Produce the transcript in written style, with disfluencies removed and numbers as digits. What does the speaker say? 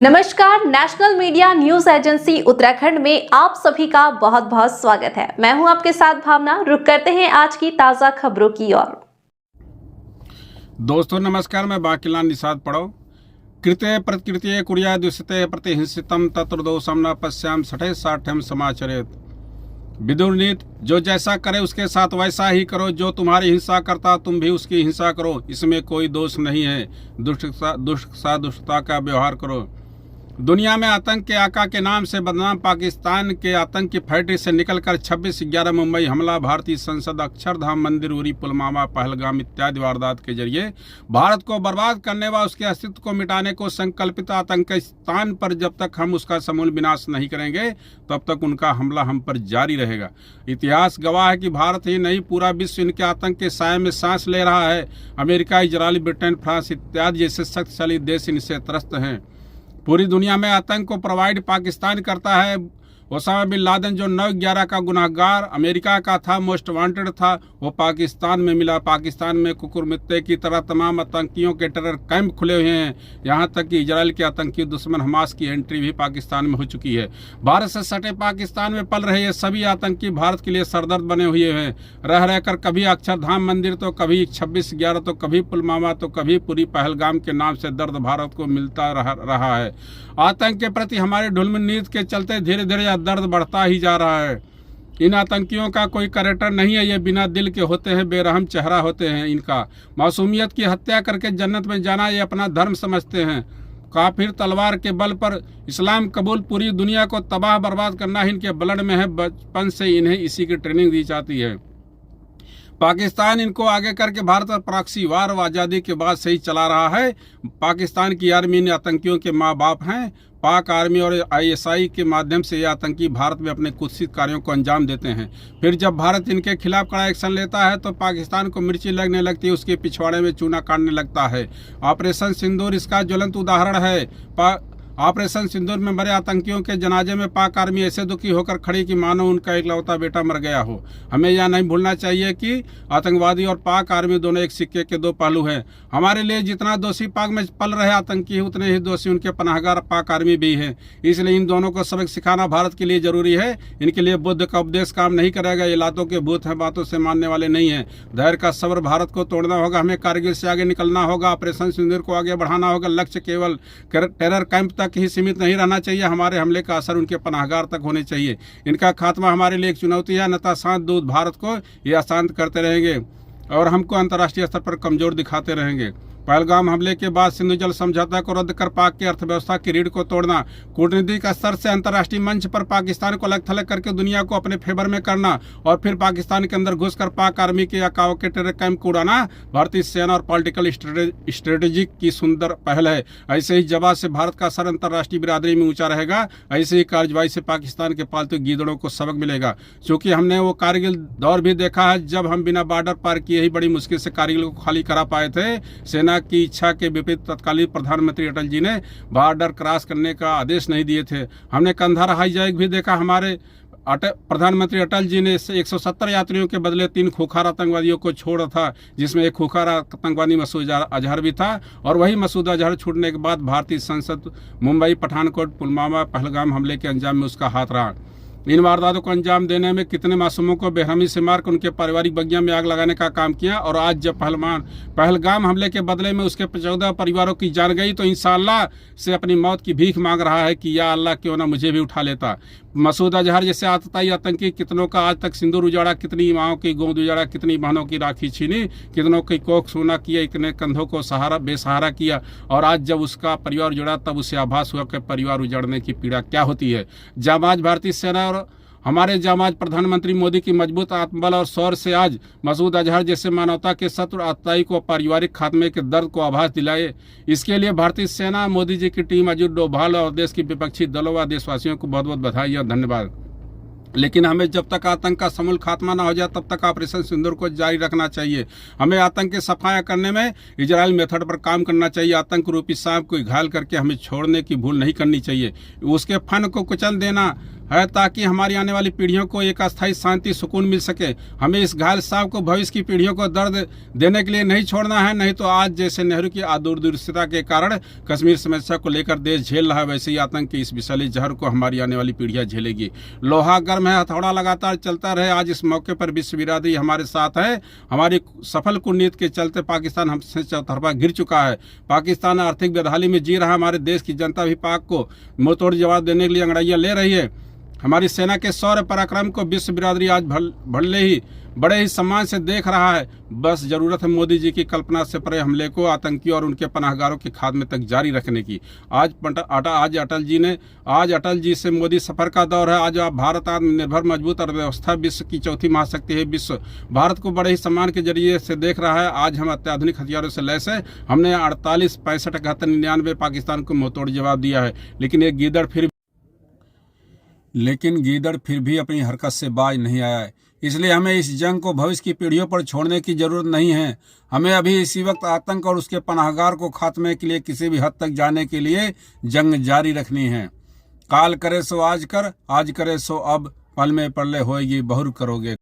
नमस्कार, national media news agency Uttarakhand में आप सभी का बहुत बहुत स्वागत है। मैं हूं आपके साथ भावना। रुक करते हैं आज की ताजा खबरों की ओर। दोस्तों नमस्कार, मैं बाकीलाल निषाद पढ़ो। कृते प्रकृति कुरिया दुष्यते प्रतिहिंसितम तत्र दोषम न पश्याम सठे साठ्यम समाचरेत। विदुर नीति, जो जैसा करे उसके साथ वैसा ही करो, जो तुम्हारी हिंसा करता तुम भी उसकी हिंसा करो, इसमें कोई दोष नहीं है। दुष्टता का व्यवहार करो। दुनिया में आतंक के आका के नाम से बदनाम पाकिस्तान के आतंक की फैक्ट्री से निकलकर 26/11 मुंबई हमला, भारतीय संसद, अक्षरधाम मंदिर, उरी, पुलवामा, पहलगाम इत्यादि वारदात के जरिए भारत को बर्बाद करने व उसके अस्तित्व को मिटाने को संकल्पित आतंकिस्तान पर जब तक हम उसका समूल विनाश नहीं करेंगे तब तक उनका हमला हम पर जारी रहेगा। इतिहास गवाह है कि भारत ही नहीं पूरा विश्व इनके आतंक के साए में सांस ले रहा है। अमेरिका, इजराइल, ब्रिटेन, फ्रांस इत्यादि जैसे शक्तिशाली देश इनसे त्रस्त हैं। पूरी दुनिया में आतंक को प्रोवाइड पाकिस्तान करता है। ओसामा बिन लादेन जो 9/11 का गुनाहगार अमेरिका का था, मोस्ट वांटेड था, वो पाकिस्तान में मिला। पाकिस्तान में कुकुरमुत्ते की तरह तमाम आतंकियों के टेरर कैंप खुले हुए हैं। यहाँ तक कि इजराइल के आतंकी दुश्मन हमास की एंट्री भी पाकिस्तान में हो चुकी है। भारत से सटे पाकिस्तान में पल रहे ये सभी आतंकी भारत के लिए सरदर्द बने हुए हैं। रह रहकर कभी अक्षरधाम मंदिर तो कभी 26/11 तो कभी पुलवामा तो कभी पूरी पहलगाम के नाम से दर्द भारत को मिलता रहा है। आतंक के प्रति हमारे ढुलमुल नीति के चलते धीरे धीरे दर्द बढ़ता ही जा रहा है। इन आतंकियों का कोई कैरेक्टर नहीं है, ये बिना दिल के होते हैं, बेरहम चेहरा होते हैं। इनका मासूमियत की हत्या करके जन्नत में जाना ये अपना धर्म समझते हैं। काफिर तलवार के बल पर इस्लाम कबूल, पूरी दुनिया को तबाह बर्बाद करना इनके ब्लड में है। बचपन से इन्हें इसी की ट्रेनिंग दी जाती है। पाकिस्तान इनको आगे करके भारत पर प्रॉक्सी वार आज़ादी के बाद से ही चला रहा है। पाकिस्तान की आर्मी इन आतंकियों के माँ बाप हैं। पाक आर्मी और ISI के माध्यम से ये आतंकी भारत में अपने कुत्सित कार्यों को अंजाम देते हैं। फिर जब भारत इनके खिलाफ कड़ा एक्शन लेता है तो पाकिस्तान को मिर्ची लगने लगती है, उसके पिछवाड़े में चूना काटने लगता है। ऑपरेशन सिंदूर इसका ज्वलंत उदाहरण है। ऑपरेशन सिंदूर में मरे आतंकियों के जनाजे में पाक आर्मी ऐसे दुखी होकर खड़ी कि मानो उनका इकलौता बेटा मर गया हो। हमें यह नहीं भूलना चाहिए कि आतंकवादी और पाक आर्मी दोनों एक सिक्के के दो पहलू हैं। हमारे लिए जितना दोषी पाक में पल रहे आतंकी है, उतने ही दोषी उनके पनाहगार पाक आर्मी भी हैं। इसलिए इन दोनों को सबक सिखाना भारत के लिए जरूरी है। इनके लिए बुद्ध का उपदेश काम नहीं करेगा। ये लातों के भूत हैं, बातों से मानने वाले नहीं हैं। धैर्य का सब्र भारत को तोड़ना होगा। हमें कारगिल से आगे निकलना होगा। ऑपरेशन सिंदूर को आगे बढ़ाना होगा। लक्ष्य केवल टेरर कैंप तक ही सीमित नहीं रहना चाहिए। हमारे हमले का असर उनके पनाहगार तक होने चाहिए। इनका खात्मा हमारे लिए एक चुनौती है। अन्यथा शांत दूत भारत को ये अशांत करते रहेंगे और हमको अंतर्राष्ट्रीय स्तर पर कमजोर दिखाते रहेंगे। पहलगाम हमले के बाद सिंधु जल समझौता को रद्द कर पाक की अर्थव्यवस्था की रीढ़ को तोड़ना, कूटनीतिक स्तर से अंतर्राष्ट्रीय मंच पर पाकिस्तान को अलग थलग करके दुनिया को अपने फेवर में करना और फिर पाकिस्तान के अंदर घुसकर पाक आर्मी के अकाओ के टेरर कैंप को उड़ाना भारतीय सेना और पॉलिटिकल स्ट्रेटेजी की सुंदर पहल है। ऐसे ही जवाब से भारत का सर अंतर्राष्ट्रीय बिरादरी में ऊंचा रहेगा। ऐसे ही कार्रवाई से पाकिस्तान के पालतू गीदड़ों को सबक मिलेगा। क्योंकि हमने वो कारगिल दौर भी देखा है जब हम बिना बॉर्डर पार किए ही बड़ी मुश्किल से कारगिल को खाली करा पाए थे। सेना की इच्छा के विपरीत तत्कालीन प्रधानमंत्री अटल जी ने बॉर्डर क्रॉस करने का आदेश नहीं दिए थे। हमने कंधार हाईजैक भी देखा। हमारे प्रधानमंत्री अटल जी ने 170 यात्रियों के बदले 3 खूंखार आतंकवादियों को छोड़ा था, जिसमें एक खूंखार आतंकवादी मसूद अजहर भी था। और वही मसूद अजहर छूटने के बाद भारतीय संसद मुंबई, पठानकोट, पुलवामा, पहलगाम हमले के अंजाम में उसका हाथ रहा। इन वारदातों को अंजाम देने में कितने मासूमों को बेरहमी से मारकर उनके पारिवारिक बगिया में आग लगाने का काम किया। और आज जब पहलगाम हमले के बदले में उसके 14 परिवारों की जान गई तो इंशाअल्लाह से अपनी मौत की भीख मांग रहा है कि या अल्लाह क्यों ना मुझे भी उठा लेता। मसूद अजहर जैसे आतताई आतंकी कितनों का आज तक सिंदूर उजाड़ा, कितनी माओं की गोद उजाड़ा, कितनी बहनों की राखी छीनी, कितनों की कोख सोना किया, इतने कंधों को बेसहारा किया। और आज जब उसका परिवार उजड़ा तब उसे आभास हुआ कि परिवार उजड़ने की पीड़ा क्या होती है। जाबाज भारतीय सेना और हमारे जाबाज प्रधानमंत्री मोदी की मजबूत आत्मबल और शौर्य से आज मसूद अजहर जैसे मानवता के शत्रु आतताई को पारिवारिक खात्मे के दर्द को आभास दिलाए। इसके लिए भारतीय सेना, मोदी जी की टीम, अजीत डोभाल और देश की विपक्षी दलों व देशवासियों को बहुत बहुत बधाई और धन्यवाद। लेकिन हमें जब तक आतंक का समूल खात्मा न हो जाए तब तक ऑपरेशन सिंदूर को जारी रखना चाहिए। हमें आतंक की सफाया करने में इजराइल मेथड पर काम करना चाहिए। आतंक रूपी सांप को घायल करके हमें छोड़ने की भूल नहीं करनी चाहिए। उसके फन को कुचल देना है ताकि हमारी आने वाली पीढ़ियों को एक अस्थायी शांति सुकून मिल सके। हमें इस घायल साहब को भविष्य की पीढ़ियों को दर्द देने के लिए नहीं छोड़ना है, नहीं तो आज जैसे नेहरू की दूरदर्शिता के कारण कश्मीर समस्या को लेकर देश झेल रहा है, वैसे ही आतंक की इस विषैली जहर को हमारी आने वाली पीढ़ियां झेलेगी। लोहा गर्म है, हथौड़ा लगातार चलता रहे। आज इस मौके पर विश्व बिरादरी हमारे साथ है। हमारी सफल कूटनीति के चलते पाकिस्तान हमसे चौतरफा गिर चुका है। पाकिस्तान आर्थिक बेदहाली में जी रहा है। हमारे देश की जनता भी पाक को मुंहतोड़ जवाब देने के लिए अंगड़ाइयां ले रही है। हमारी सेना के शौर्य पराक्रम को विश्व बिरादरी आज बड़े ही सम्मान से देख रहा है। बस जरूरत है मोदी जी की कल्पना से परे हमले को आतंकियों और उनके पनाहगारों के खात्मे तक जारी रखने की। आज अटल जी से मोदी सफर का दौर है। आज भारत आत्मनिर्भर मजबूत अर्थव्यवस्था विश्व की चौथी महाशक्ति है। विश्व भारत को बड़े ही सम्मान के जरिए से देख रहा है। आज हम अत्याधुनिक हथियारों से लैस है। हमने 48, 65, 71, 99 पाकिस्तान को मुंहतोड़ जवाब दिया है, लेकिन गीदड़ फिर भी अपनी हरकत से बाज नहीं आया है। इसलिए हमें इस जंग को भविष्य की पीढ़ियों पर छोड़ने की जरूरत नहीं है। हमें अभी इसी वक्त आतंक और उसके पनाहगार को खात्मे के लिए किसी भी हद तक जाने के लिए जंग जारी रखनी है। काल करे सो आज कर, आज करे सो अब, पल में पल्ले होएगी बहुर करोगे।